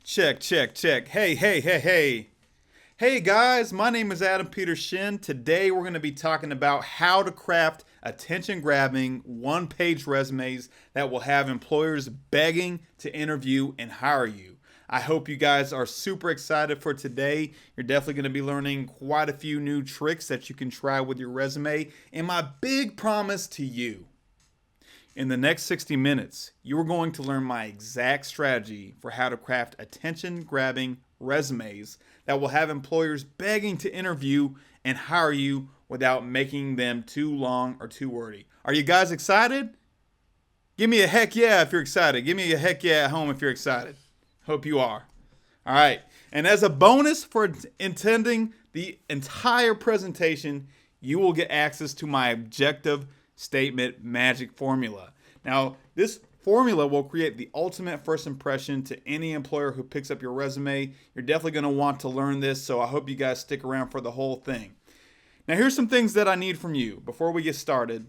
Check, check, check. Hey, hey, hey, hey. Hey guys, my name is Adam Peter Shin. Today we're going to be talking about how to craft attention grabbing one page resumes that will have employers begging to interview and hire you. I hope you guys are super excited for today. You're definitely going to be learning quite a few new tricks that you can try with your resume. And my big promise to you, in the next 60 minutes, you are going to learn my exact strategy for how to craft attention grabbing resumes that will have employers begging to interview and hire you without making them too long or too wordy. Are you guys excited? Give me a heck yeah if you're excited. Give me a heck yeah at home if you're excited. Hope you are. All right. And as a bonus for attending the entire presentation, you will get access to my objective statement magic formula. Now, this formula will create the ultimate first impression to any employer who picks up your resume. You're definitely going to want to learn this, so I hope you guys stick around for the whole thing. Now, here's some things that I need from you before we get started.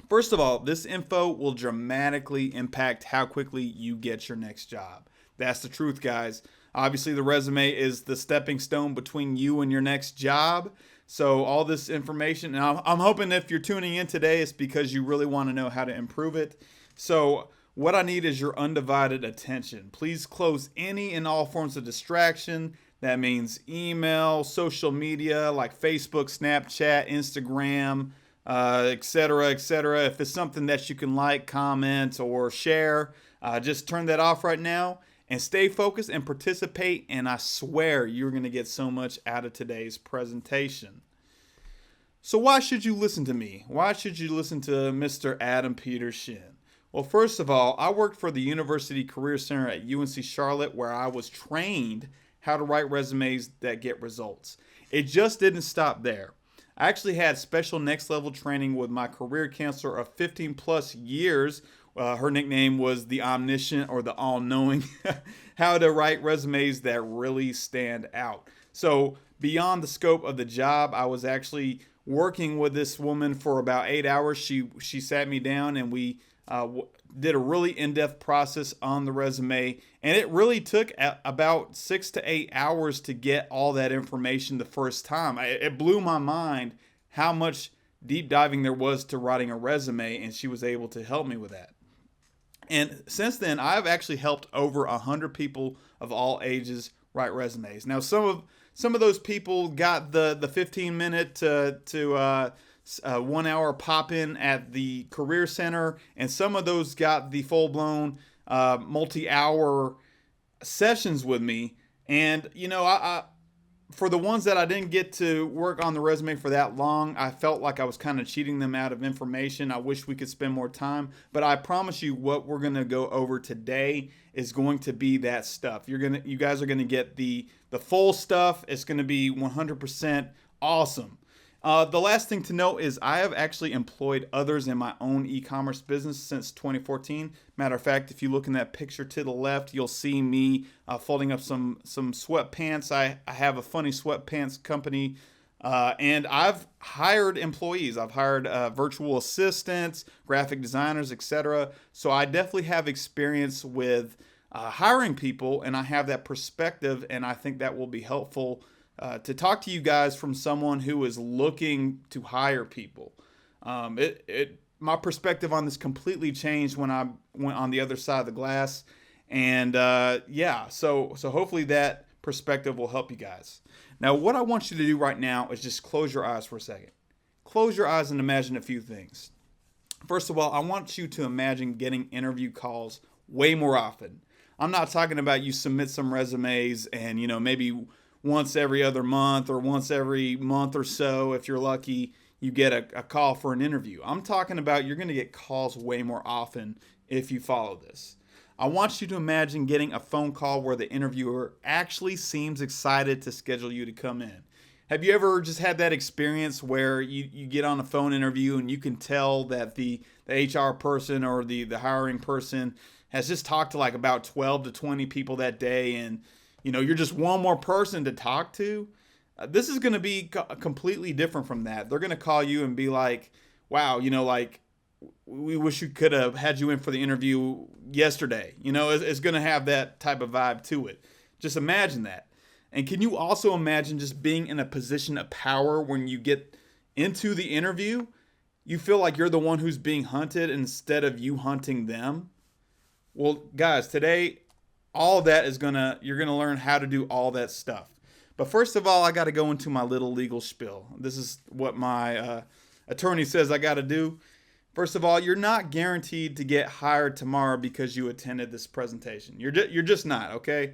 First of all, this info will dramatically impact how quickly you get your next job. That's the truth, guys. Obviously, the resume is the stepping stone between you and your next job. So all this information, and I'm hoping if you're tuning in today, it's because you really want to know how to improve it. So what I need is your undivided attention. Please close any and all forms of distraction. That means email, social media like Facebook, Snapchat, Instagram, etc., etc. If it's something that you can like, comment, or share, just turn that off right now and stay focused and participate. And I swear you're going to get so much out of today's presentation. So why should you listen to me? Why should you listen to Mr. Adam Peter Shin? Well, first of all, I worked for the University Career Center at UNC Charlotte, where I was trained how to write resumes that get results. It just didn't stop there. I actually had special next level training with my career counselor of 15 plus years. Her nickname was the Omniscient or the All-Knowing, how to write resumes that really stand out. So beyond the scope of the job, I was actually working with this woman for about 8 hours. She sat me down and we did a really in-depth process on the resume, and it really took about 6 to 8 hours to get all that information the first time. It blew my mind how much deep diving there was to writing a resume, and she was able to help me with that. And since then, I've actually helped over 100 people of all ages write resumes. Now, some of those people got the 15-minute to 1 hour pop in at the career center, and some of those got the full-blown multi-hour sessions with me. And I for the ones that I didn't get to work on the resume for that long, I felt like I was kind of cheating them out of information. I wish we could spend more time, but I promise you what we're going to go over today is going to be that stuff. You guys are going to get the full stuff. It's going to be 100% awesome. The last thing to note is I have actually employed others in my own e-commerce business since 2014. Matter of fact, if you look in that picture to the left, you'll see me folding up some sweatpants. I have a funny sweatpants company, and I've hired employees. I've hired virtual assistants, graphic designers, etc. So I definitely have experience with hiring people, and I have that perspective, and I think that will be helpful to talk to you guys from someone who is looking to hire people. My perspective on this completely changed when I went on the other side of the glass, and so hopefully that perspective will help you guys. Now, what I want you to do right now is just close your eyes for a second. Close your eyes and imagine a few things. First of all, I want you to imagine getting interview calls way more often. I'm not talking about you submit some resumes and maybe once every other month or once every month or so, if you're lucky, you get a call for an interview. I'm talking about you're going to get calls way more often if you follow this. I want you to imagine getting a phone call where the interviewer actually seems excited to schedule you to come in. Have you ever just had that experience where you get on a phone interview and you can tell that the HR person or the hiring person has just talked to like about 12 to 20 people that day, and you're just one more person to talk to? This is going to be completely different from that. They're going to call you and be like, wow, we wish we could have had you in for the interview yesterday. It's going to have that type of vibe to it. Just imagine that. And can you also imagine just being in a position of power when you get into the interview? You feel like you're the one who's being hunted instead of you hunting them. Well, guys, today, all that you're going to learn how to do all that stuff. But first of all, I got to go into my little legal spiel. This is what my attorney says I got to do. First of all, you're not guaranteed to get hired tomorrow because you attended this presentation. You're just not, okay?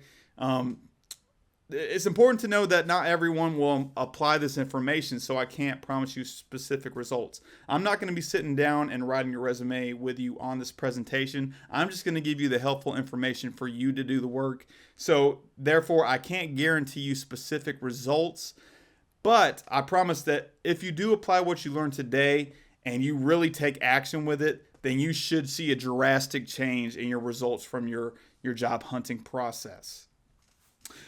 It's important to know that not everyone will apply this information, so I can't promise you specific results. I'm not going to be sitting down and writing your resume with you on this presentation. I'm just going to give you the helpful information for you to do the work. So therefore, I can't guarantee you specific results, but I promise that if you do apply what you learned today and you really take action with it, then you should see a drastic change in your results from your job hunting process.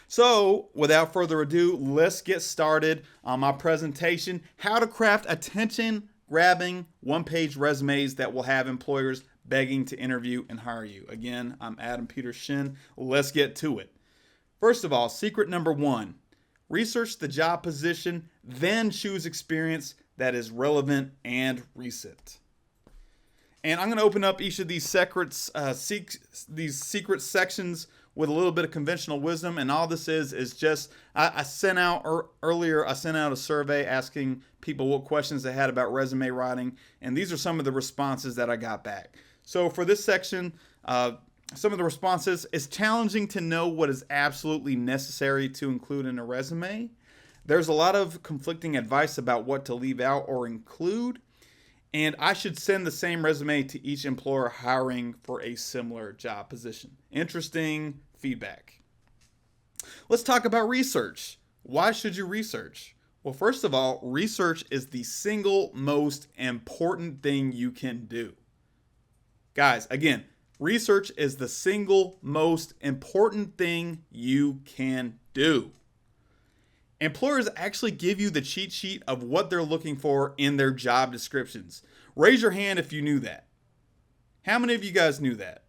So, without further ado, let's get started on my presentation, how to craft attention-grabbing one-page resumes that will have employers begging to interview and hire you. Again, I'm Adam Peter Shin. Let's get to it. First of all, secret number 1, research the job position, then choose experience that is relevant and recent. And I'm going to open up each of these secret sections with a little bit of conventional wisdom, and all this is just I sent out earlier. I sent out a survey asking people what questions they had about resume writing, and these are some of the responses that I got back. So for this section, some of the responses: it's challenging to know what is absolutely necessary to include in a resume. There's a lot of conflicting advice about what to leave out or include. And I should send the same resume to each employer hiring for a similar job position. Interesting feedback. Let's talk about research. Why should you research? Well, first of all, research is the single most important thing you can do. Guys, again, research is the single most important thing you can do. Employers actually give you the cheat sheet of what they're looking for in their job descriptions. Raise your hand if you knew that. How many of you guys knew that?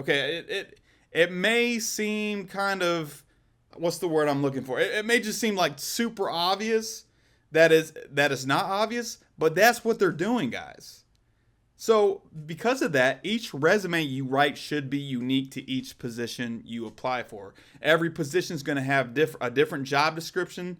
Okay, it may seem kind of, what's the word I'm looking for? It may just seem like super obvious that is not obvious, but that's what they're doing, guys. So because of that, each resume you write should be unique to each position you apply for. Every position is going to have a different job description.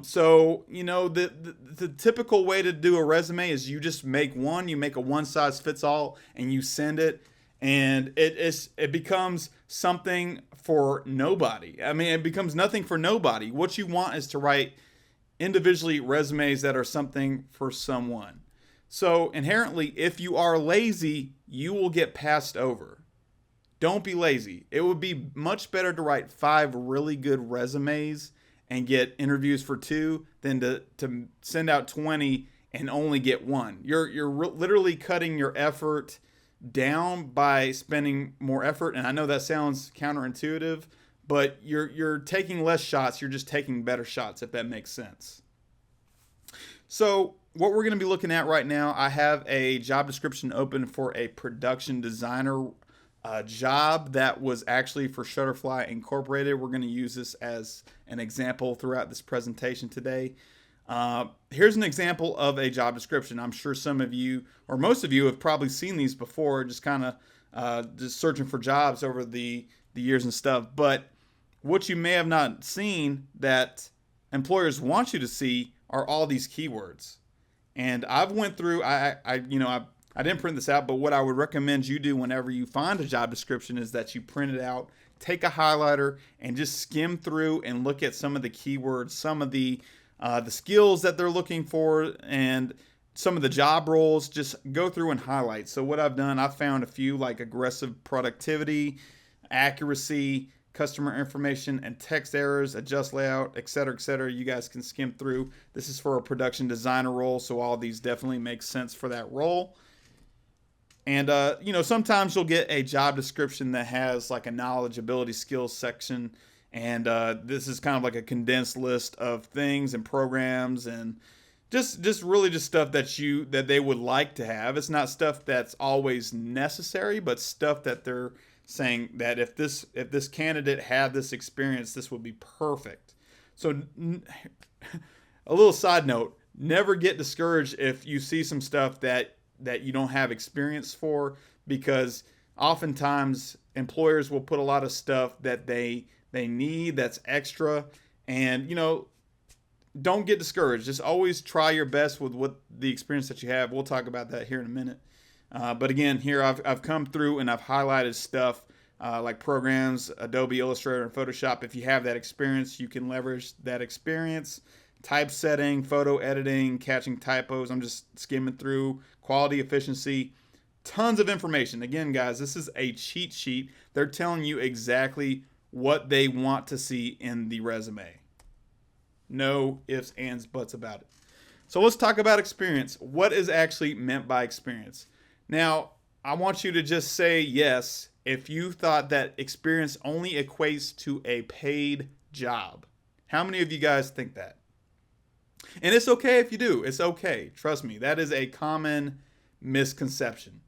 So, the typical way to do a resume is you just make one, you make a one-size-fits-all, and you send it. And it becomes something for nobody. I mean, it becomes nothing for nobody. What you want is to write individually resumes that are something for someone. So inherently, if you are lazy, you will get passed over. Don't be lazy. It would be much better to write 5 really good resumes and get interviews for 2 than to send out 20 and only get 1. You're literally cutting your effort down by spending more effort. And I know that sounds counterintuitive, but you're taking less shots. You're just taking better shots, if that makes sense. So what we're going to be looking at right now, I have a job description open for a production designer job that was actually for Shutterfly Incorporated. We're going to use this as an example throughout this presentation today. Here's an example of a job description. I'm sure some of you, or most of you, have probably seen these before, just kind of just searching for jobs over the years and stuff. But what you may have not seen that employers want you to see are all these keywords. And I've went through, I didn't print this out, but what I would recommend you do whenever you find a job description is that you print it out, take a highlighter, and just skim through and look at some of the keywords, some of the skills that they're looking for, and some of the job roles. Just go through and highlight. So what I've done, I've found a few like aggressive productivity, accuracy, customer information, and text errors, adjust layout, etc., etc. You guys can skim through. This is for a production designer role, so all these definitely make sense for that role. And, sometimes you'll get a job description that has like a knowledge, ability, skills section. And this is kind of like a condensed list of things and programs and Just really just stuff that they would like to have. It's not stuff that's always necessary, but stuff that they're saying that if this candidate had this experience, this would be perfect. So a little side note, never get discouraged if you see some stuff that you don't have experience for, because oftentimes employers will put a lot of stuff that they need that's extra. And don't get discouraged. Just always try your best with what the experience that you have. We'll talk about that here in a minute. But again, here I've come through and I've highlighted stuff like programs, Adobe Illustrator and Photoshop. If you have that experience, you can leverage that experience. Typesetting, photo editing, catching typos. I'm just skimming through quality, efficiency, tons of information. Again, guys, this is a cheat sheet. They're telling you exactly what they want to see in the resume. No ifs, ands, buts about it. So let's talk about experience. What is actually meant by experience? Now, I want you to just say yes if you thought that experience only equates to a paid job. How many of you guys think that? And it's okay if you do. It's okay. Trust me, that is a common misconception.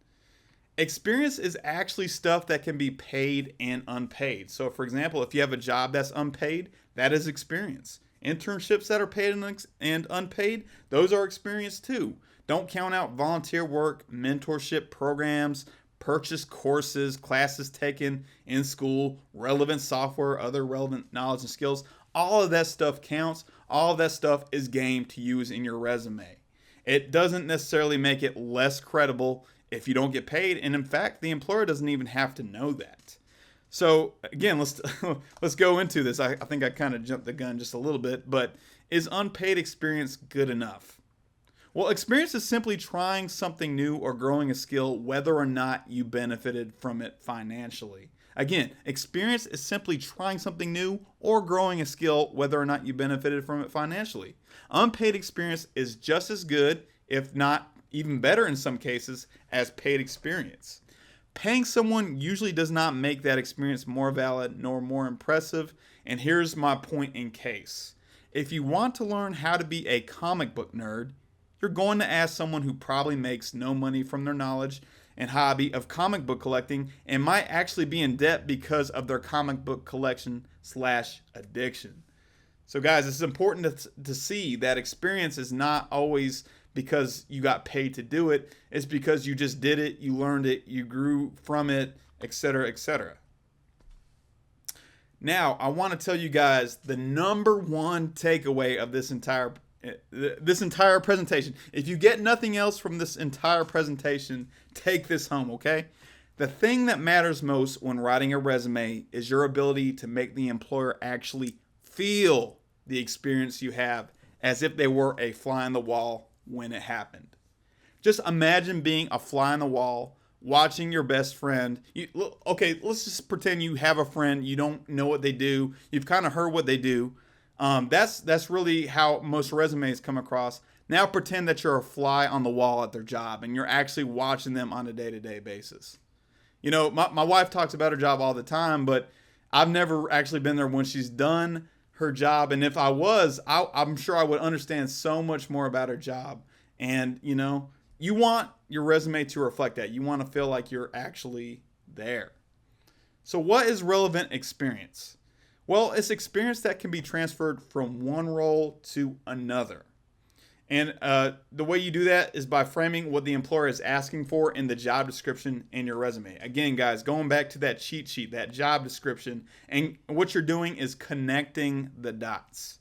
Experience is actually stuff that can be paid and unpaid. So, for example, if you have a job that's unpaid, that is experience. Internships that are paid and unpaid, those are experience too. Don't count out volunteer work, mentorship programs, purchase courses, classes taken in school, relevant software, other relevant knowledge and skills. All of that stuff counts. All of that stuff is game to use in your resume. It doesn't necessarily make it less credible if you don't get paid. And in fact, the employer doesn't even have to know that. So again, let's go into this. I think I kind of jumped the gun just a little bit, but is unpaid experience good enough? Well, experience is simply trying something new or growing a skill, whether or not you benefited from it financially. Again, experience is simply trying something new or growing a skill, whether or not you benefited from it financially. Unpaid experience is just as good, if not even better in some cases, as paid experience. Paying someone usually does not make that experience more valid nor more impressive. And here's my point in case. If you want to learn how to be a comic book nerd, you're going to ask someone who probably makes no money from their knowledge and hobby of comic book collecting and might actually be in debt because of their comic book collection / addiction. So guys, it's important to see that experience is not always because you got paid to do it. It's because you just did it, you learned it, you grew from it, etc., etc. Now, I want to tell you guys the number one takeaway of this entire presentation. If you get nothing else from this entire presentation, take this home, okay? The thing that matters most when writing a resume is your ability to make the employer actually feel the experience you have as if they were a fly on the wall when it happened. Just imagine being a fly on the wall, watching your best friend. Okay, let's just pretend you have a friend. You don't know what they do. You've kind of heard what they do. That's really how most resumes come across. Now pretend that you're a fly on the wall at their job and you're actually watching them on a day-to-day basis. My wife talks about her job all the time, but I've never actually been there when she's done her job. And if I was, I'm sure I would understand so much more about her job. And, you want your resume to reflect that. You want to feel like you're actually there. So what is relevant experience? Well, it's experience that can be transferred from one role to another. And the way you do that is by framing what the employer is asking for in the job description in your resume. Again, guys, going back to that cheat sheet, that job description, and what you're doing is connecting the dots.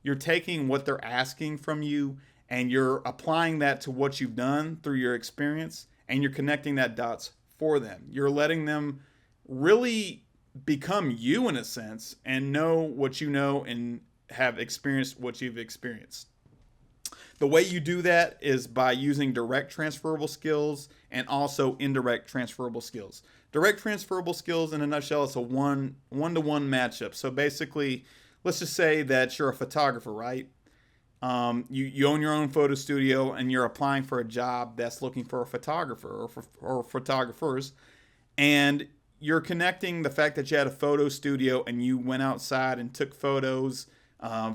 You're taking what they're asking from you and you're applying that to what you've done through your experience, and you're connecting that dots for them. You're letting them really become you in a sense and know what you know and have experienced what you've experienced. The way you do that is by using direct transferable skills and also indirect transferable skills. Direct transferable skills, in a nutshell, it's a one-to-one matchup. So basically, let's just say that you're a photographer, right? You own your own photo studio and you're applying for a job that's looking for a photographer or photographers. And you're connecting the fact that you had a photo studio and you went outside and took photos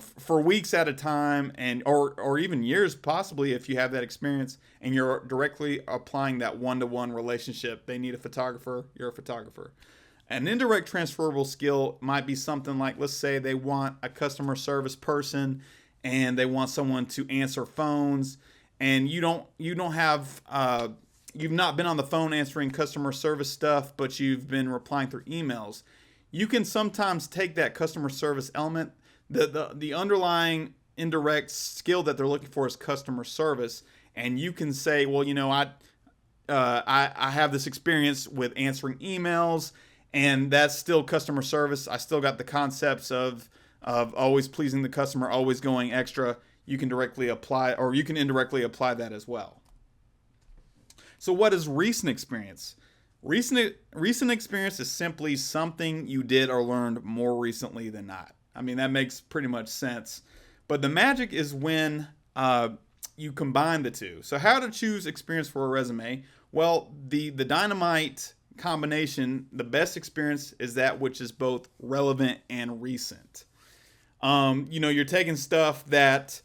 for weeks at a time, and or even years possibly if you have that experience and you're directly applying that one-to-one relationship. They need a photographer, you're a photographer. An indirect transferable skill might be something like, let's say they want a customer service person and they want someone to answer phones, and you don't have you've not been on the phone answering customer service stuff, but you've been replying through emails. You can sometimes take that customer service element, the underlying indirect skill that they're looking for is customer service, and you can say, well, I have this experience with answering emails, and that's still customer service. I still got the concepts of always pleasing the customer, always going extra. You can directly apply, or you can indirectly apply that as well. So what is recent experience? Recent experience is simply something you did or learned more recently than not. I mean, that makes pretty much sense. But the magic is when you combine the two. So how to choose experience for a resume? Well, the dynamite combination, the best experience is that which is both relevant and recent. You're taking stuff that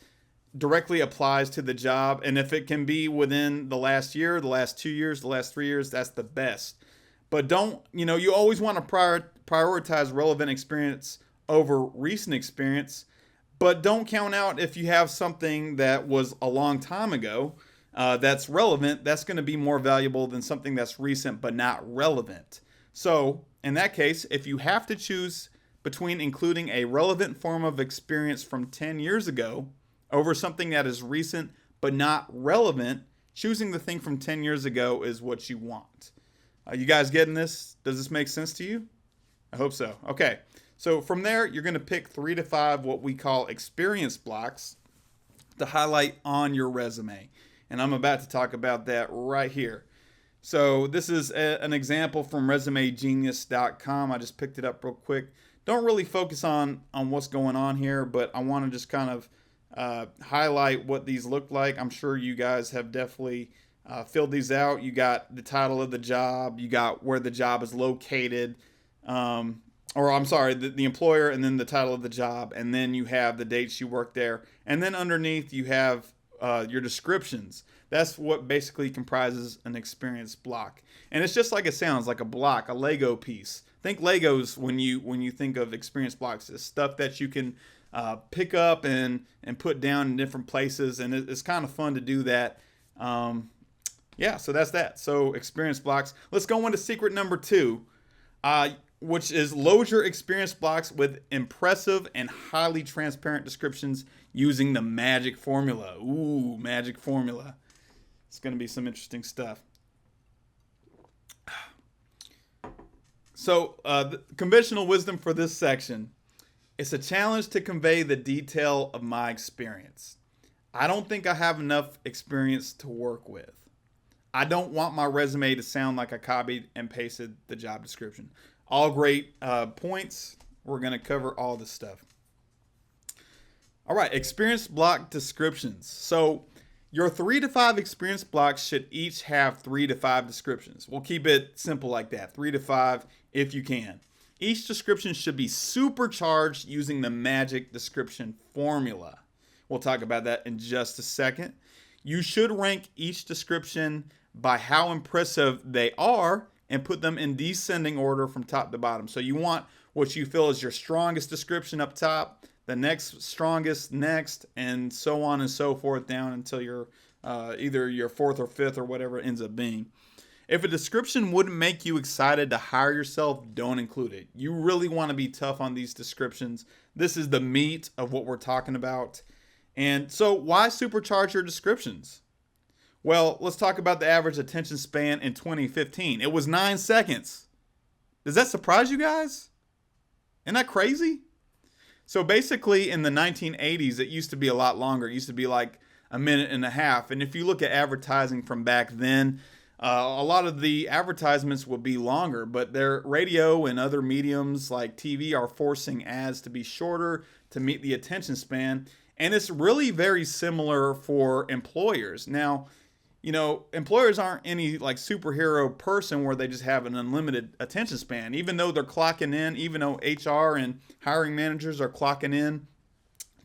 directly applies to the job, and if it can be within the last year, the last 2 years, the last 3 years, that's the best. But you always want to prioritize relevant experience over recent experience, but don't count out if you have something that was a long time ago that's relevant. That's going to be more valuable than something that's recent but not relevant. So in that case, if you have to choose between including a relevant form of experience from 10 years ago over something that is recent but not relevant, choosing the thing from 10 years ago is what you want. You guys getting this? Does this make sense to you? I hope so. Okay. So from there, you're going to pick 3 to 5 what we call experience blocks to highlight on your resume. And I'm about to talk about that right here. So this is an example from resumegenius.com. I just picked it up real quick. Don't really focus on what's going on here, but I want to just kind of highlight what these look like. I'm sure you guys have definitely filled these out. You got the title of the job, you got where the job is located, the employer, and then the title of the job, and then you have the dates you worked there, and then underneath you have your descriptions. That's what basically comprises an experience block, and it's just like it sounds, like a block, a Lego piece. Think Legos when you think of experience blocks. It's stuff that you can pick up and put down in different places, and it's kind of fun to do that. So that's that. So experience blocks. Let's go into secret number 2, which is load your experience blocks with impressive and highly transparent descriptions using the magic formula. Ooh, magic formula. It's going to be some interesting stuff. So the conventional wisdom for this section: it's a challenge to convey the detail of my experience. I don't think I have enough experience to work with. I don't want my resume to sound like I copied and pasted the job description. All great points. We're going to cover all this stuff. All right, experience block descriptions. So your 3 to 5 experience blocks should each have 3 to 5 descriptions. We'll keep it simple like that, 3 to 5 if you can. Each description should be supercharged using the magic description formula. We'll talk about that in just a second. You should rank each description by how impressive they are and put them in descending order from top to bottom. So you want what you feel is your strongest description up top, the next strongest next, and so on and so forth down until you're either your 4th or 5th or whatever it ends up being. If a description wouldn't make you excited to hire yourself, don't include it. You really want to be tough on these descriptions. This is the meat of what we're talking about. And so why supercharge your descriptions? Well, let's talk about the average attention span in 2015. It was 9 seconds. Does that surprise you guys? Isn't that crazy? So basically in the 1980s, it used to be a lot longer. It used to be like a minute and a half. And if you look at advertising from back then, a lot of the advertisements would be longer, but their radio and other mediums like TV are forcing ads to be shorter to meet the attention span. And it's really very similar for employers. Now, employers aren't any like superhero person where they just have an unlimited attention span. Even though they're clocking in, even though HR and hiring managers are clocking in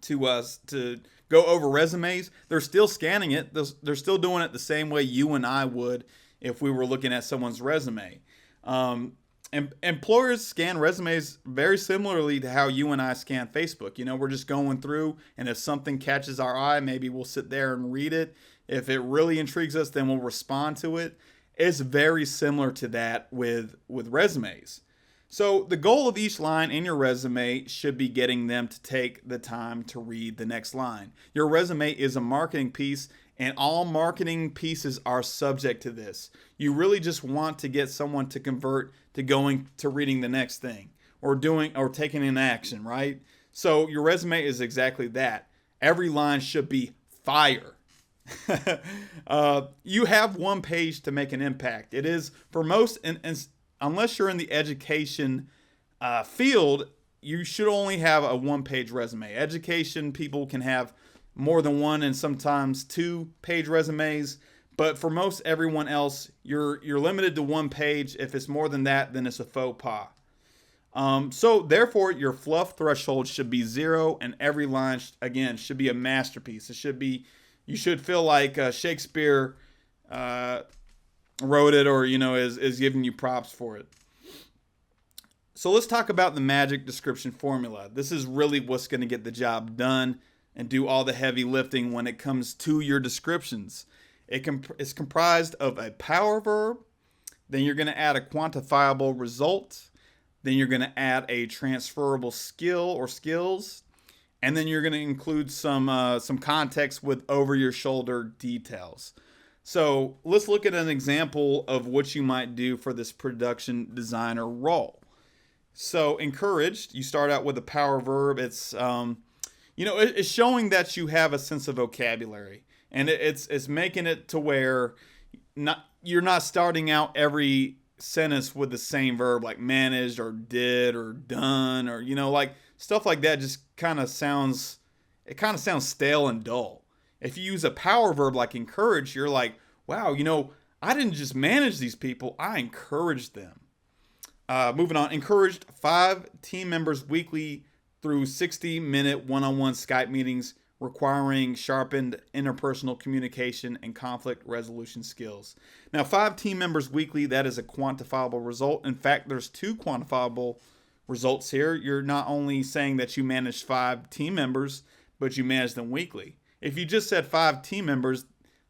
to go over resumes, they're still scanning it. They're still doing it the same way you and I would if we were looking at someone's resume. And employers scan resumes very similarly to how you and I scan Facebook. We're just going through, and if something catches our eye, maybe we'll sit there and read it. If it really intrigues us, then we'll respond to it. It's very similar to that with resumes. So the goal of each line in your resume should be getting them to take the time to read the next line. Your resume is a marketing piece, and all marketing pieces are subject to this. You really just want to get someone to convert to going to reading the next thing or taking an action, right? So your resume is exactly that. Every line should be fire. You have one page to make an impact. It is for most, and unless you're in the education field, you should only have a one-page resume. Education people can have more than one and sometimes two-page resumes, but for most everyone else, you're limited to one page. If it's more than that, then it's a faux pas. So therefore, your fluff threshold should be 0, and every line again should be a masterpiece. You should feel like Shakespeare wrote it, or is giving you props for it. So let's talk about the magic description formula. This is really what's going to get the job done and do all the heavy lifting when it comes to your descriptions. It's comprised of a power verb, then you're going to add a quantifiable result, then you're going to add a transferable skill or skills, and then you're going to include some context with over-your-shoulder details. So let's look at an example of what you might do for this production designer role. So encouraged, you start out with a power verb. It's it's showing that you have a sense of vocabulary, and it's making it to where you're not starting out every sentence with the same verb, like managed or did or done, or like stuff like that. Just kind of sounds stale and dull. If you use a power verb like encourage, you're like, wow, I didn't just manage these people, I encouraged them. Moving on, encouraged 5 team members weekly through 60-minute one-on-one Skype meetings requiring sharpened interpersonal communication and conflict resolution skills. Now, 5 team members weekly, that is a quantifiable result. In fact, there's 2 quantifiable results here. You're not only saying that you manage 5 team members, but you manage them weekly. If you just said 5 team members,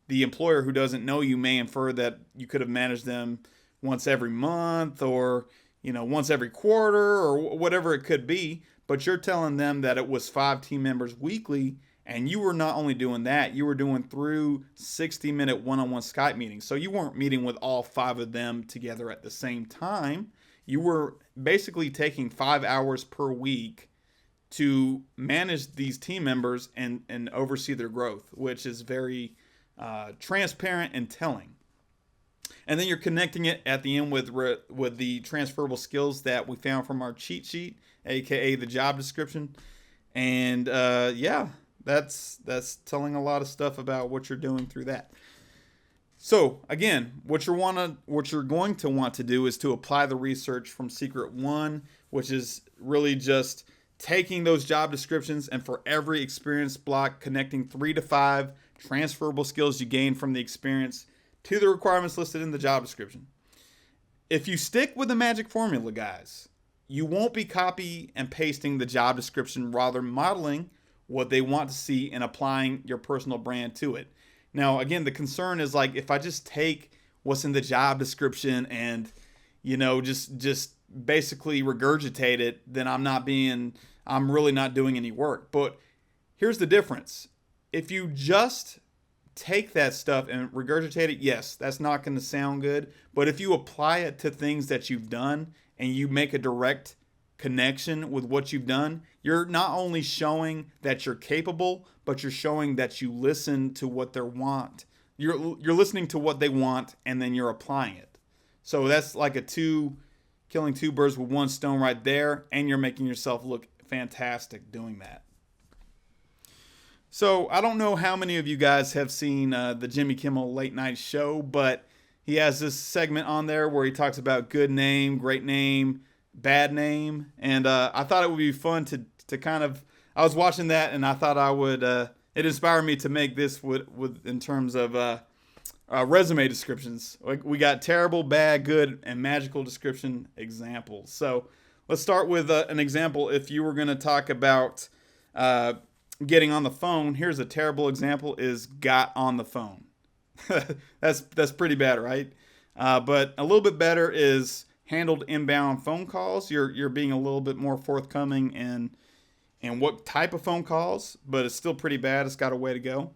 the employer who doesn't know you may infer that you could have managed them once every month or once every quarter or whatever it could be, but you're telling them that it was 5 team members weekly, and you were not only doing that, you were doing through 60-minute one-on-one Skype meetings. So you weren't meeting with all 5 of them together at the same time. You were basically taking 5 hours per week to manage these team members and oversee their growth, which is very transparent and telling. And then you're connecting it at the end with the transferable skills that we found from our cheat sheet, aka the job description. And that's telling a lot of stuff about what you're doing through that. So again, what you're going to want to do is to apply the research from Secret 1, which is really just taking those job descriptions and for every experience block, connecting 3 to 5 transferable skills you gain from the experience to the requirements listed in the job description. If you stick with the magic formula, guys, you won't be copy and pasting the job description, rather modeling what they want to see and applying your personal brand to it. Now, again, the concern is like, if I just take what's in the job description and, just basically regurgitate it, then I'm really not doing any work. But here's the difference. If you just take that stuff and regurgitate it, yes, that's not going to sound good. But if you apply it to things that you've done and you make a direct connection with what you've done, you're not only showing that you're capable, but you're showing that you listen to what they want. You're listening to what they want, and then you're applying it. So that's like killing 2 birds with 1 stone right there, and you're making yourself look fantastic doing that. So I don't know how many of you guys have seen the Jimmy Kimmel Late Night Show, but he has this segment on there where he talks about good name, great name, bad name. And I thought it would be fun to kind of I was watching that and I thought I would. It inspired me to make this with in terms of resume descriptions. We got terrible, bad, good, and magical description examples. So let's start with an example. If you were going to talk about getting on the phone, here's a terrible example: is got on the phone. That's pretty bad, right? But a little bit better is handled inbound phone calls. You're being a little bit more forthcoming in what type of phone calls, but it's still pretty bad. It's got a way to go.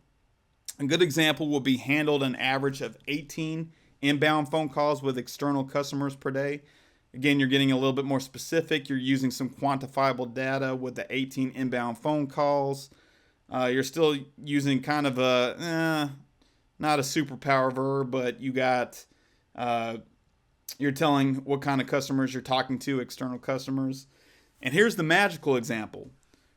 A good example will be handled an average of 18 inbound phone calls with external customers per day. Again, you're getting a little bit more specific. You're using some quantifiable data with the 18 inbound phone calls. You're still using kind of not a superpower verb, but you're telling what kind of customers you're talking to, external customers. And here's the magical example.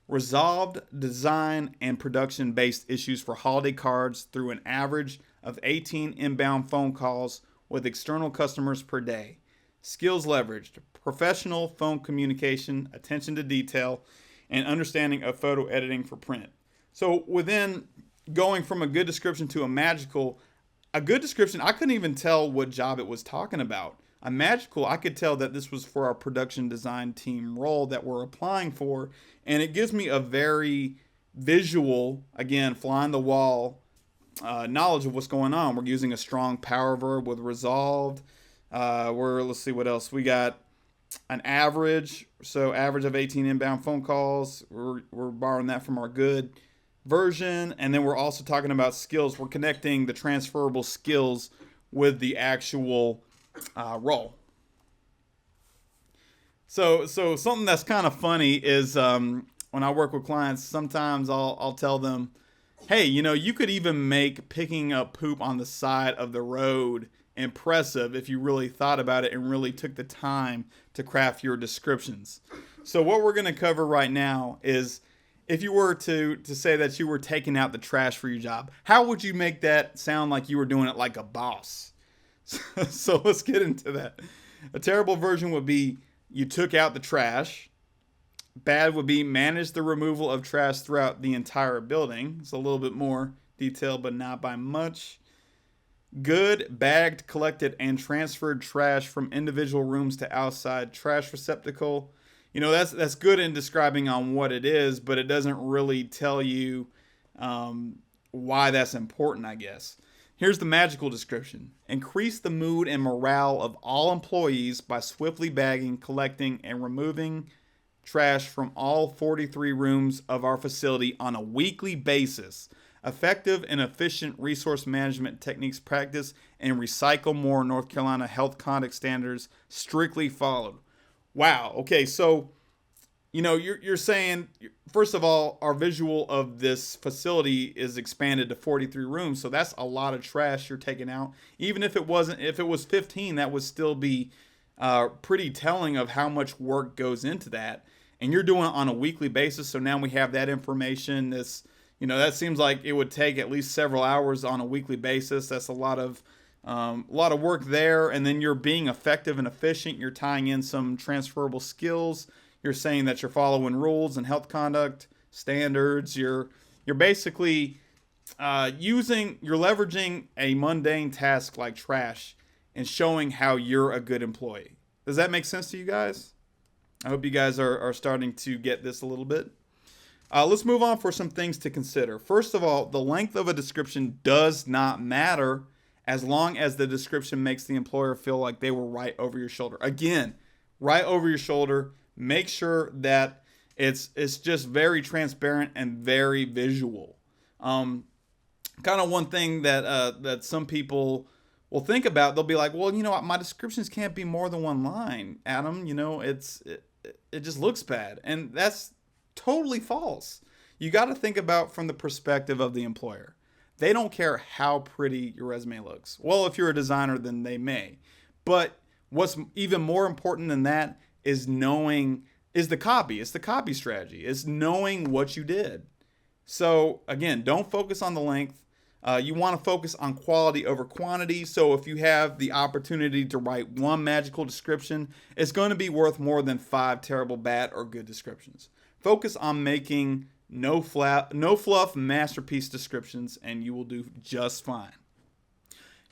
Resolved design and production based issues for holiday cards through an average of 18 inbound phone calls with external customers per day. Skills leveraged: professional phone communication, attention to detail, and understanding of photo editing for print. So within going from a good description to a good description, I couldn't even tell what job it was talking about. A magical, I could tell that this was for our production design team role that we're applying for. And it gives me a very visual, again, fly on the wall knowledge of what's going on. We're using a strong power verb with resolved. Let's see what else. We got an average. So average of 18 inbound phone calls. We're borrowing that from our good version. And then we're also talking about skills. We're connecting the transferable skills with the actual role. So something that's kind of funny is when I work with clients, sometimes I'll tell them, hey, you could even make picking up poop on the side of the road impressive if you really thought about it and really took the time to craft your descriptions. So what we're going to cover right now is if you were to say that you were taking out the trash for your job, how would you make that sound like you were doing it like a boss? So let's get into that. A terrible version would be you took out the trash. Bad would be manage the removal of trash throughout the entire building. It's a little bit more detailed, but not by much. Good, bagged, collected, and transferred trash from individual rooms to outside trash receptacle. That's good in describing on what it is, but it doesn't really tell you why that's important, I guess. Here's the magical description. Increase the mood and morale of all employees by swiftly bagging, collecting, and removing trash from all 43 rooms of our facility on a weekly basis. Effective and efficient resource management techniques practiced and Recycle More North Carolina health conduct standards strictly followed. Wow. Okay, so you're saying, first of all, our visual of this facility is expanded to 43 rooms, so that's a lot of trash you're taking out. Even if it was 15, that would still be pretty telling of how much work goes into that. And you're doing it on a weekly basis, so now we have that information. That seems like it would take at least several hours on a weekly basis. That's a lot of work there. And then you're being effective and efficient. You're tying in some transferable skills. You're saying that you're following rules and health conduct standards. You're basically you're leveraging a mundane task like trash and showing how you're a good employee. Does that make sense to you guys? I hope you guys are starting to get this a little bit. Let's move on for some things to consider. First of all, the length of a description does not matter as long as the description makes the employer feel like they were right over your shoulder. Again, right over your shoulder. Make sure that it's just very transparent and very visual. Kind of one thing that some people will think about, they'll be like, well, my descriptions can't be more than one line, Adam. It just looks bad. And that's totally false. You got to think about from the perspective of the employer. They don't care how pretty your resume looks. Well, if you're a designer, then they may. But what's even more important than that is the copy. It's the copy strategy. It's knowing what you did. So again, don't focus on the length. You want to focus on quality over quantity. So if you have the opportunity to write one magical description, it's going to be worth more than 5 terrible, bad, or good descriptions. Focus on making no fluff masterpiece descriptions, and you will do just fine.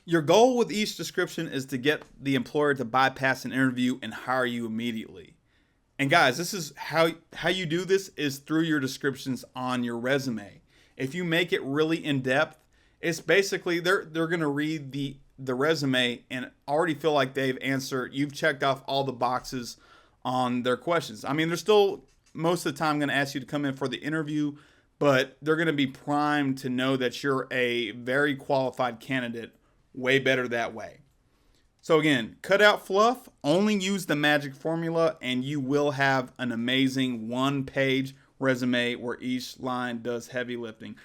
Your goal with each description is to get the employer to bypass an interview and hire you immediately. And guys, this is how you do this is through your descriptions on your resume. If you make it really in depth, it's basically they're going to read the resume and already feel like you've checked off all the boxes on their questions. I mean, they're still most of the time going to ask you to come in for the interview, but they're going to be primed to know that you're a very qualified candidate. Way better that way. So again, cut out fluff, only use the magic formula, and you will have an amazing one-page resume where each line does heavy lifting.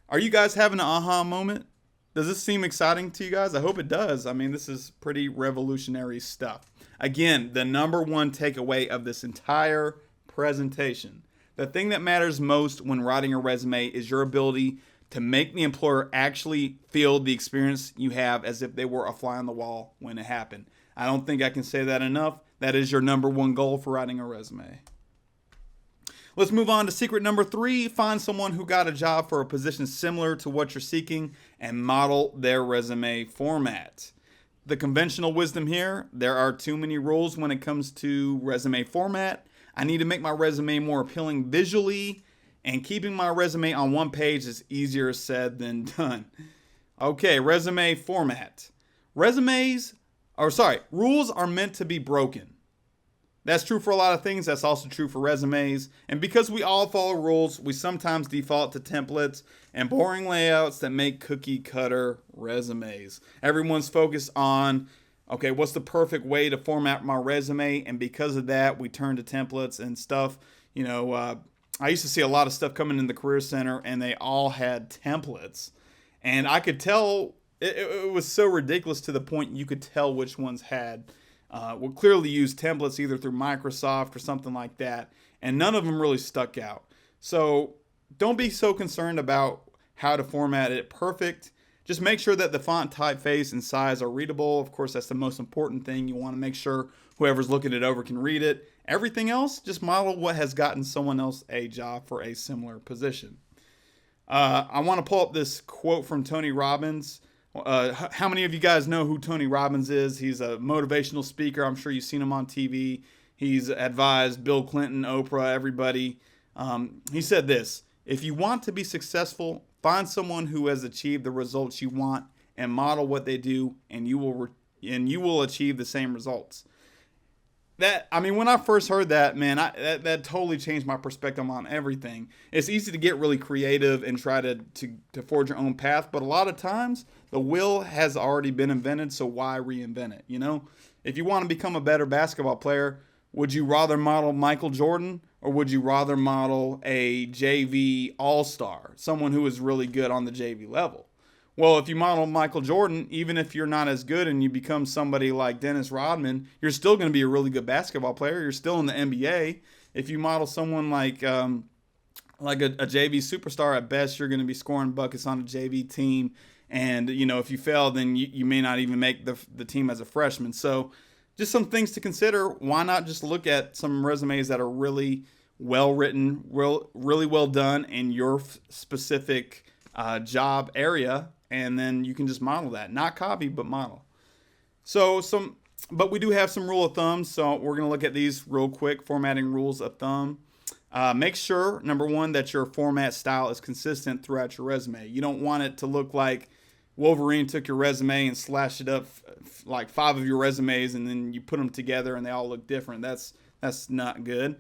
Are you guys having an aha moment? Does this seem exciting to you guys? I hope it does. I mean, this is pretty revolutionary stuff. Again, the number one takeaway of this entire presentation, the thing that matters most when writing a resume is your ability to make the employer actually feel the experience you have as if they were a fly on the wall when it happened. I don't think I can say that enough. That is your number one goal for writing a resume. Let's move on to secret number 3. Find someone who got a job for a position similar to what you're seeking and model their resume format. The conventional wisdom here, there are too many rules when it comes to resume format. I need to make my resume more appealing visually, and keeping my resume on one page is easier said than done. Okay, resume format. Rules are meant to be broken. That's true for a lot of things. That's also true for resumes. And because we all follow rules, we sometimes default to templates and boring layouts that make cookie cutter resumes. Everyone's focused on, okay, what's the perfect way to format my resume? And because of that, we turn to templates and stuff. I used to see a lot of stuff coming in the Career Center, and they all had templates. And I could tell it was so ridiculous to the point you could tell which ones would clearly use templates either through Microsoft or something like that. And none of them really stuck out. So don't be so concerned about how to format it perfect. Just make sure that the font typeface and size are readable. Of course, that's the most important thing. You want to make sure whoever's looking it over can read it. Everything else, just model what has gotten someone else a job for a similar position. I want to pull up this quote from Tony Robbins. How many of you guys know who Tony Robbins is? He's a motivational speaker. I'm sure you've seen him on TV. He's advised Bill Clinton, Oprah, everybody. He said this: if you want to be successful, find someone who has achieved the results you want and model what they do, and you will achieve the same results. When I first heard that, man, that totally changed my perspective on everything. It's easy to get really creative and try to forge your own path, but a lot of times the wheel has already been invented, so why reinvent it? If you want to become a better basketball player, would you rather model Michael Jordan, or would you rather model a JV all-star, someone who is really good on the JV level? Well, if you model Michael Jordan, even if you're not as good and you become somebody like Dennis Rodman, you're still going to be a really good basketball player. You're still in the NBA. If you model someone like a JV superstar, at best you're going to be scoring buckets on a JV team. And, if you fail, then you may not even make the team as a freshman. So just some things to consider. Why not just look at some resumes that are really well written, really well done in your specific job area, and then you can just model that. Not copy, but model. But we do have some rule of thumbs, so we're going to look at these real quick, formatting rules of thumb. Make sure, number one, that your format style is consistent throughout your resume. You don't want it to look like Wolverine took your resume and slashed it up like 5 of your resumes, and then you put them together and they all look different. That's not good.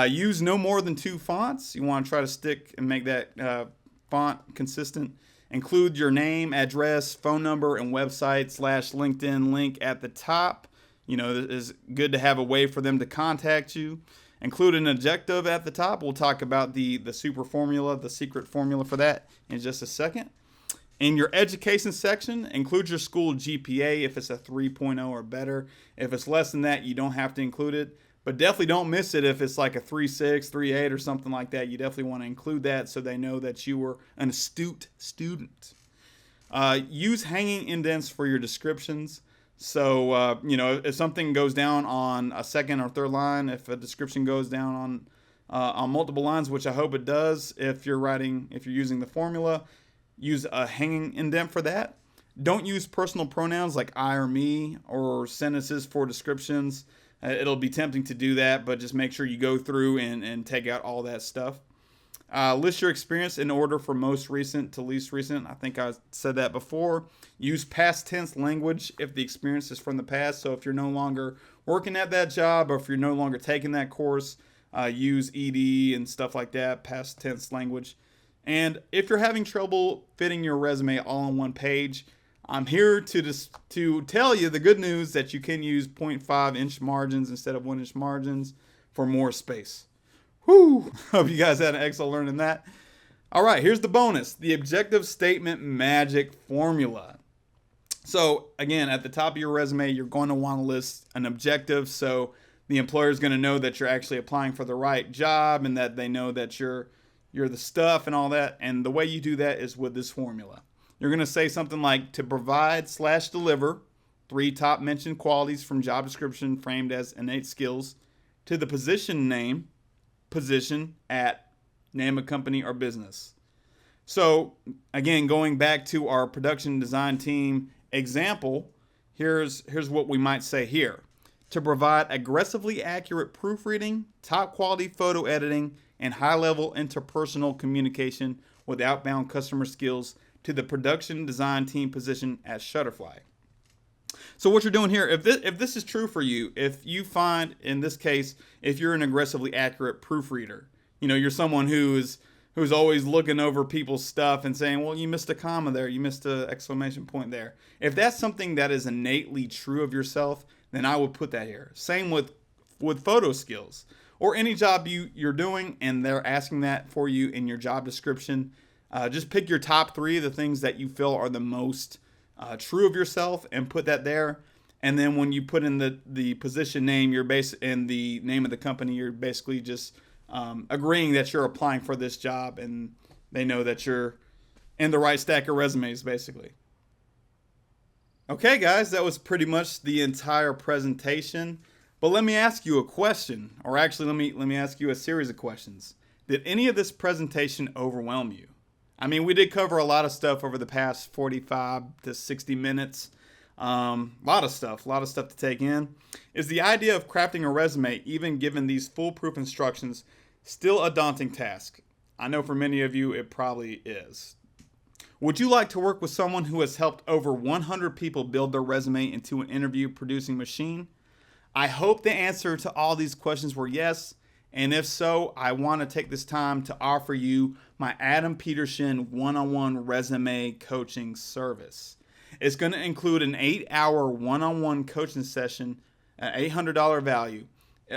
Use no more than 2 fonts. You want to try to stick and make that font consistent. Include your name, address, phone number, and website / LinkedIn link at the top. It is good to have a way for them to contact you. Include an adjective at the top. We'll talk about the super formula, the secret formula for that in just a second. In your education section, include your school GPA if it's a 3.0 or better. If it's less than that, you don't have to include it. But definitely don't miss it if it's like a 3.6, 3.8 or something like that. You definitely want to include that so they know that you were an astute student. Use hanging indents for your descriptions. So, if something goes down on a second or third line, if a description goes down on multiple lines, which I hope it does. If you're using the formula, use a hanging indent for that. Don't use personal pronouns like I or me or sentences for descriptions. It'll be tempting to do that, but just make sure you go through and take out all that stuff. List your experience in order from most recent to least recent. I think I said that before. Use past tense language if the experience is from the past. So if you're no longer working at that job or if you're no longer taking that course, use ed and stuff like that, past tense language. And if you're having trouble fitting your resume all on one page, I'm here to tell you the good news that you can use 0.5 inch margins instead of 1 inch margins for more space. Whew! Hope you guys had an excellent learning that. All right, here's the bonus: the objective statement magic formula. So again, at the top of your resume, you're going to want to list an objective, so the employer is going to know that you're actually applying for the right job and that they know that you're the stuff and all that. And the way you do that is with this formula. You're going to say something like, to provide/deliver 3 top mentioned qualities from job description framed as innate skills to the position name, position at name of company or business. So again, going back to our production design team example, here's what we might say here. To provide aggressively accurate proofreading, top quality photo editing, and high level interpersonal communication with outbound customer skills to the production design team position at Shutterfly. So what you're doing here, if this is true for you, if you find, in this case, if you're an aggressively accurate proofreader, you're someone who's always looking over people's stuff and saying, well, you missed a comma there, you missed an exclamation point there. If that's something that is innately true of yourself, then I would put that here. Same with photo skills or any job you're doing and they're asking that for you in your job description. Just pick your top 3, the things that you feel are the most true of yourself, and put that there. And then when you put in the position name, and the name of the company, you're basically just agreeing that you're applying for this job, and they know that you're in the right stack of resumes, basically. Okay, guys, that was pretty much the entire presentation. But let me ask you a question, or actually, let me ask you a series of questions. Did any of this presentation overwhelm you? I mean, we did cover a lot of stuff over the past 45 to 60 minutes. A lot of stuff to take in. Is the idea of crafting a resume, even given these foolproof instructions, still a daunting task? I know for many of you it probably is. Would you like to work with someone who has helped over 100 people build their resume into an interview producing machine? I hope the answer to all these questions were yes. And if so, I want to take this time to offer you my Adam Peter Shin one-on-one resume coaching service. It's going to include an 8-hour one-on-one coaching session at $800 value.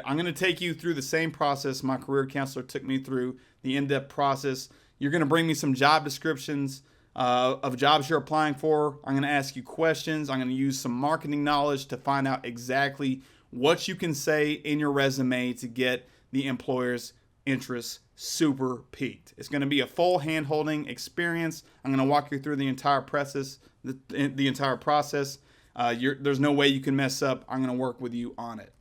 I'm going to take you through the same process my career counselor took me through, the in-depth process. You're going to bring me some job descriptions of jobs you're applying for. I'm going to ask you questions. I'm going to use some marketing knowledge to find out exactly what you can say in your resume to get the employer's interest super peaked. It's going to be a full hand-holding experience. I'm going to walk you through the entire process. There's no way you can mess up. I'm going to work with you on it.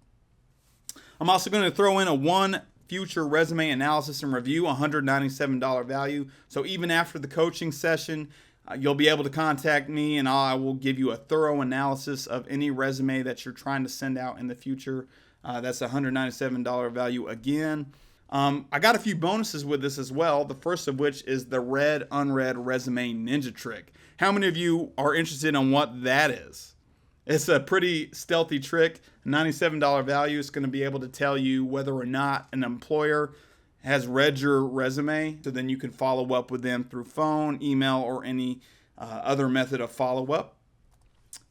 I'm also going to throw in a one future resume analysis and review, $197 value. So even after the coaching session, you'll be able to contact me and I will give you a thorough analysis of any resume that you're trying to send out in the future. That's $197 value again. I got a few bonuses with this as well. The first of which is the read unread resume ninja trick. How many of you are interested in what that is? It's a pretty stealthy trick. $97 value is going to be able to tell you whether or not an employer has read your resume, so then you can follow up with them through phone, email, or any other method of follow-up.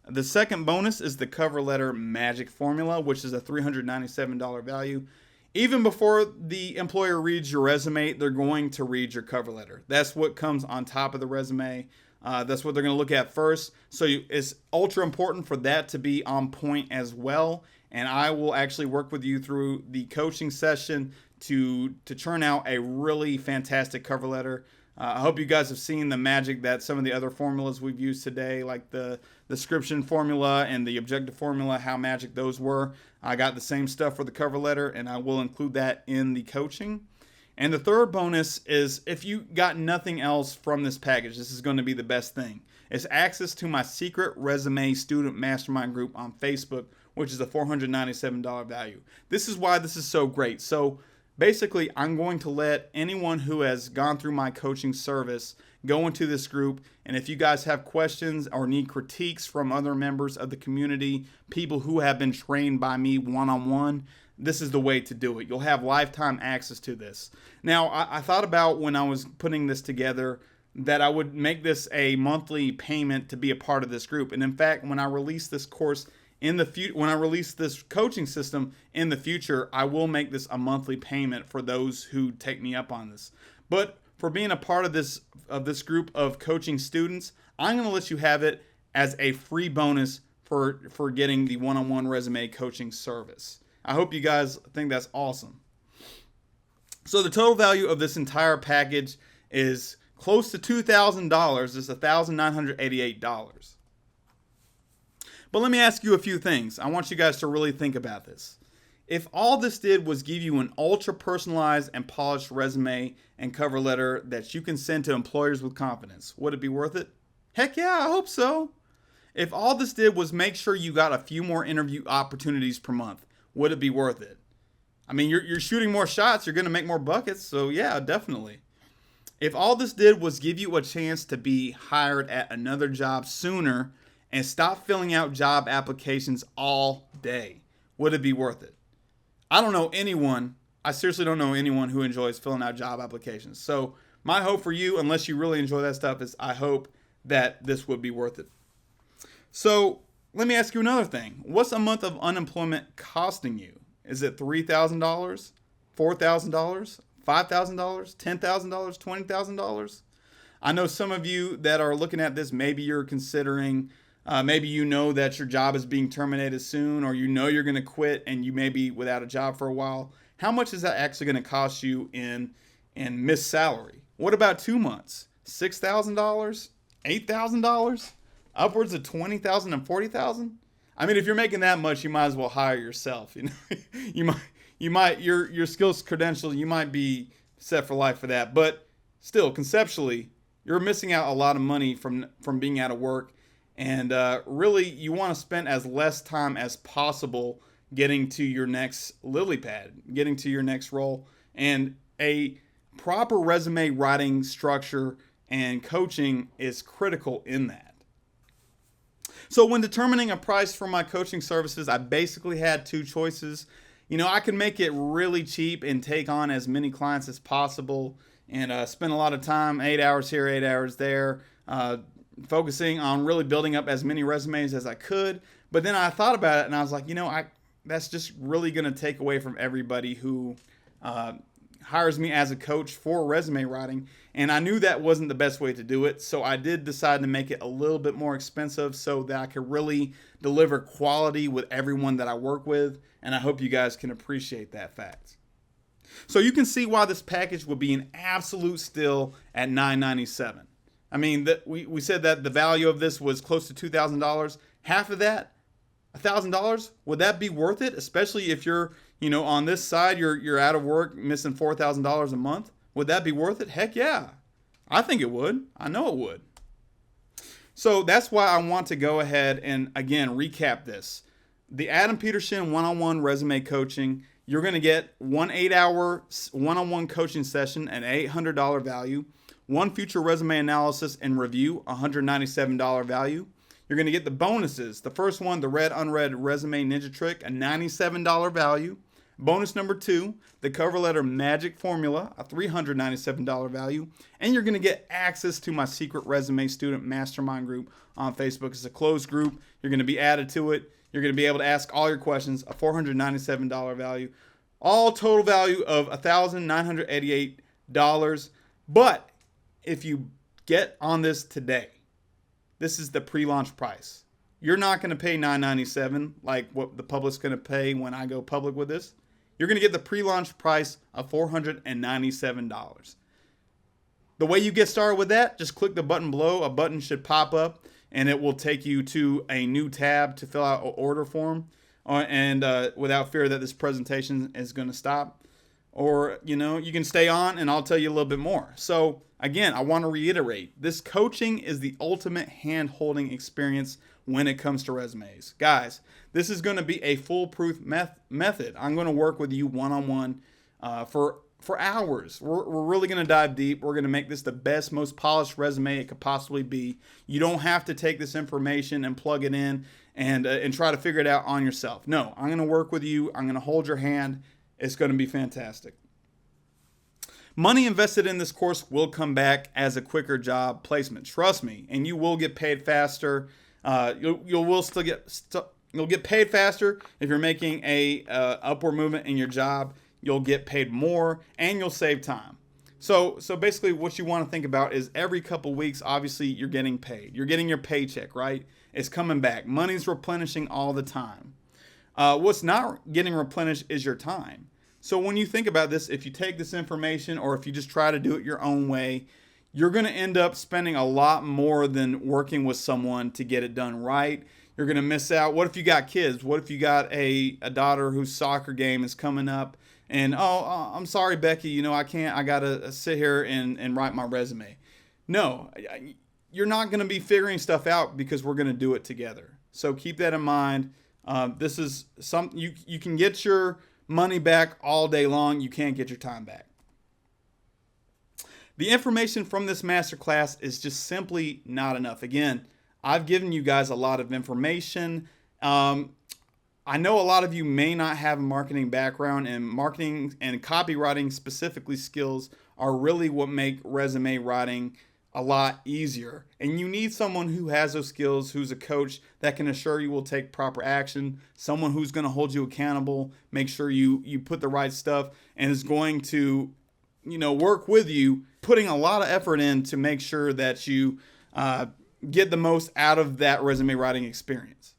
The second bonus is the cover letter magic formula, which is a $397 value. Even before the employer reads your resume, they're going to read your cover letter. That's what comes on top of the resume. That's what they're going to look at first. So it's ultra important for that to be on point as well. And I will actually work with you through the coaching session to churn out a really fantastic cover letter. I hope you guys have seen the magic that some of the other formulas we've used today, like the description formula and the objective formula, how magic those were. I got the same stuff for the cover letter, and I will include that in the coaching. And the third bonus is, if you got nothing else from this package, this is going to be the best thing. It's access to my secret resume student mastermind group on Facebook, which is a $497 value. This is why this is so great. So basically, I'm going to let anyone who has gone through my coaching service go into this group. And if you guys have questions or need critiques from other members of the community, people who have been trained by me one-on-one, this is the way to do it. You'll have lifetime access to this. Now, I thought about when I was putting this together that I would make this a monthly payment to be a part of this group. And in fact, when I release this course in the future, when I release this coaching system in the future, I will make this a monthly payment for those who take me up on this. But for being a part of this group of coaching students, I'm going to let you have it as a free bonus for getting the one-on-one resume coaching service. I hope you guys think that's awesome. So the total value of this entire package is close to $2,000. It's $1,988. But let me ask you a few things. I want you guys to really think about this. If all this did was give you an ultra personalized and polished resume and cover letter that you can send to employers with confidence, would it be worth it? Heck yeah, I hope so. If all this did was make sure you got a few more interview opportunities per month, would it be worth it? I mean, you're shooting more shots, you're going to make more buckets, so yeah, definitely. If all this did was give you a chance to be hired at another job sooner and stop filling out job applications all day, would it be worth it? I don't know anyone, I seriously don't know anyone who enjoys filling out job applications. So my hope for you, unless you really enjoy that stuff, is I hope that this would be worth it. So let me ask you another thing. What's a month of unemployment costing you? Is it $3,000, $4,000, $5,000, $10,000, $20,000? I know some of you that are looking at this, maybe you're considering, maybe you know that your job is being terminated soon, or you know you're going to quit and you may be without a job for a while. How much is that actually going to cost you in missed salary? What about 2 months? $6,000? $8,000? Upwards of $20,000 and $40,000? I mean, if you're making that much, you might as well hire yourself. You know, you might your skills credential, you might be set for life for that. But still, conceptually, you're missing out a lot of money from being out of work, and really, you want to spend as less time as possible getting to your next lily pad, getting to your next role, and a proper resume writing structure and coaching is critical in that. So when determining a price for my coaching services, I basically had two choices. You know, I can make it really cheap and take on as many clients as possible and spend a lot of time, 8 hours here, 8 hours there, focusing on really building up as many resumes as I could. But then I thought about it and I was like, you know, that's just really going to take away from everybody who hires me as a coach for resume writing. And I knew that wasn't the best way to do it. So I did decide to make it a little bit more expensive so that I could really deliver quality with everyone that I work with. And I hope you guys can appreciate that fact. So you can see why this package would be an absolute steal at $997. I mean, we said that the value of this was close to $2,000. Half of that, $1,000, would that be worth it? Especially if you're, you know, on this side, you're out of work, missing $4,000 a month. Would that be worth it? Heck yeah. I think it would. I know it would. So that's why I want to go ahead and, again, recap this. The Adam Peter Shin one-on-one resume coaching, you're going to get 1 8-hour one-on-one coaching session at $800 value, one future resume analysis and review, $197 value. You're going to get the bonuses. The first one, the Read Unread Resume Ninja Trick, a $97 value. Bonus number 2, the cover letter magic formula, a $397 value. And you're going to get access to my secret resume student mastermind group on Facebook. It's a closed group. You're going to be added to it. You're going to be able to ask all your questions, a $497 value. All total value of $1,988. But if you get on this today, this is the pre-launch price. You're not going to pay $997 like what the public's going to pay when I go public with this. You're going to get the pre-launch price of $497. The way you get started with that, just click the button below. A button should pop up and it will take you to a new tab to fill out an order form. And without fear that this presentation is going to stop. Or, you can stay on and I'll tell you a little bit more. So again, I want to reiterate, this coaching is the ultimate hand-holding experience when it comes to resumes. Guys, this is going to be a foolproof method. I'm going to work with you one-on-one for hours. We're really going to dive deep. We're going to make this the best, most polished resume it could possibly be. You don't have to take this information and plug it in and try to figure it out on yourself. No, I'm going to work with you. I'm going to hold your hand. It's going to be fantastic. Money invested in this course will come back as a quicker job placement. Trust me, and you will get paid faster. You'll get paid faster if you're making a upward movement in your job. You'll get paid more, and you'll save time. So basically, what you want to think about is every couple weeks, obviously, you're getting paid. You're getting your paycheck, right? It's coming back. Money's replenishing all the time. What's not getting replenished is your time. So when you think about this, if you take this information or if you just try to do it your own way, you're going to end up spending a lot more than working with someone to get it done right. You're going to miss out. What if you got kids? What if you got a daughter whose soccer game is coming up and, I'm sorry, Becky, I can't, I got to sit here and write my resume. No, you're not going to be figuring stuff out because we're going to do it together. So keep that in mind. This is something you can get your money back all day long. You can't get your time back. The information from this masterclass is just simply not enough. Again, I've given you guys a lot of information. I know a lot of you may not have a marketing background, and marketing and copywriting specifically skills are really what make resume writing a lot easier. And you need someone who has those skills, who's a coach that can assure you will take proper action, someone who's going to hold you accountable, make sure you put the right stuff, and is going to, work with you, putting a lot of effort in to make sure that you get the most out of that resume writing experience.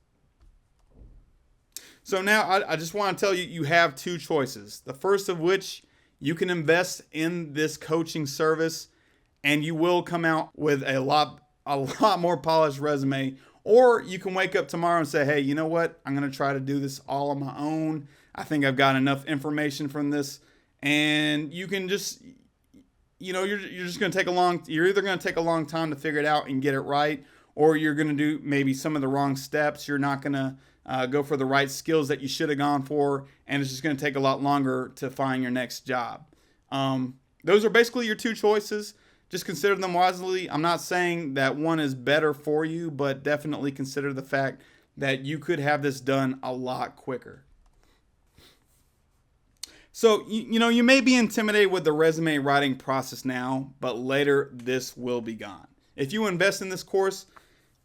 So now I just want to tell you, you have two choices. The first of which, you can invest in this coaching service and you will come out with a lot more polished resume. Or you can wake up tomorrow and say, hey, you know what? I'm going to try to do this all on my own. I think I've got enough information from this. And you can just, you're just going to you're either going to take a long time to figure it out and get it right, or you're going to do maybe some of the wrong steps. You're not going to go for the right skills that you should have gone for, and it's just going to take a lot longer to find your next job. Those are basically your two choices. Just consider them wisely. I'm not saying that one is better for you, but definitely consider the fact that you could have this done a lot quicker. So, you may be intimidated with the resume writing process now, but later this will be gone. If you invest in this course,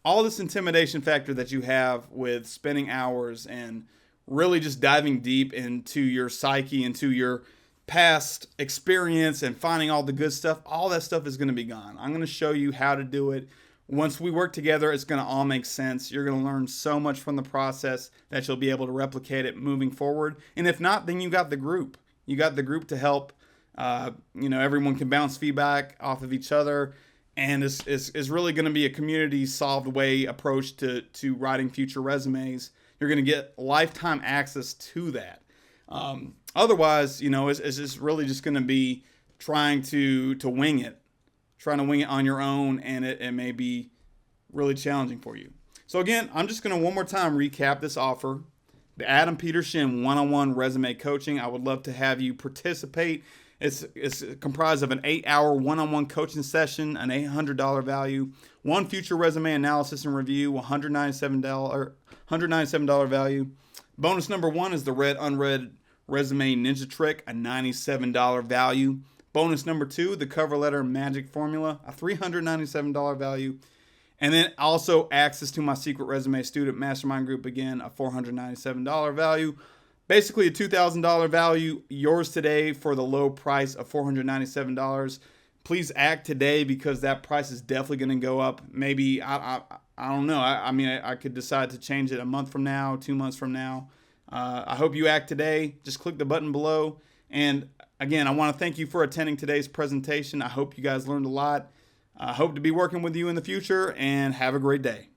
all this intimidation factor that you have with spending hours and really just diving deep into your psyche, into your past experience and finding all the good stuff, all that stuff is going to be gone. I'm going to show you how to do it. Once we work together, it's going to all make sense. You're going to learn so much from the process that you'll be able to replicate it moving forward. And if not, then you got the group. You got the group to help. Everyone can bounce feedback off of each other. And it's really going to be a community solved way approach to writing future resumes. You're going to get lifetime access to that. Otherwise, it's just really just going to be trying to wing it on your own, and it may be really challenging for you. So again, I'm just going to one more time recap this offer. The Adam Peter Shin one-on-one resume coaching. I would love to have you participate. It's comprised of an 8-hour one-on-one coaching session, an $800 value, one future resume analysis and review, $197 value. Bonus number one is the read unread resume ninja trick, a $97 value. Bonus number two, the cover letter magic formula, a $397 value. And then also access to my secret resume student mastermind group, again, a $497 value. Basically a $2,000 value, yours today for the low price of $497. Please act today because that price is definitely going to go up. Maybe, I don't know. I could decide to change it a month from now, 2 months from now. I hope you act today. Just click the button below And again, I want to thank you for attending today's presentation. I hope you guys learned a lot. I hope to be working with you in the future, and have a great day.